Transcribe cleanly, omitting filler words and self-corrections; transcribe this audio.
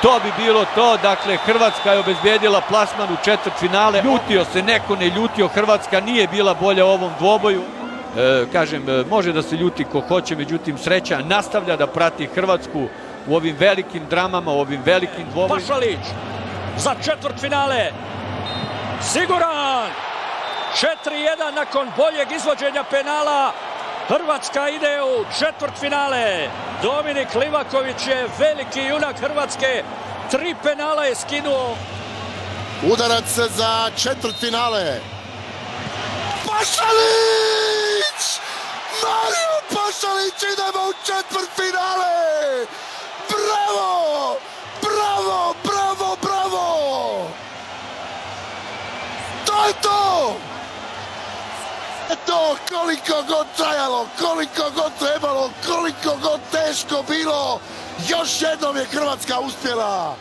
To bi bilo to, dakle Hrvatska je obezbedila plasman u četvrtfinale. Ljutio se neko, ne ljutio, Hrvatska nije bila bolja u ovom dvoboju. Kažem, može da se ljuti ko hoće, međutim sreća nastavlja da prati Hrvatsku u ovim velikim dramama, u ovim velikim dvobojima. Pašalić za četvrtfinale, siguran! 4-1 nakon boljeg izvođenja penala. Hrvatska ide u četvrtfinale. Dominik Livaković je veliki junak Hrvatske. 3 penala je skinuo. Udarac za četvrtfinale. Pašalić! Mario Pašalić, idemo u četvrtfinale! Bravo! Bravo, bravo, bravo! To je to! To koliko god trajalo, koliko god trebalo, koliko god teško bilo, još jednom je Hrvatska uspjela.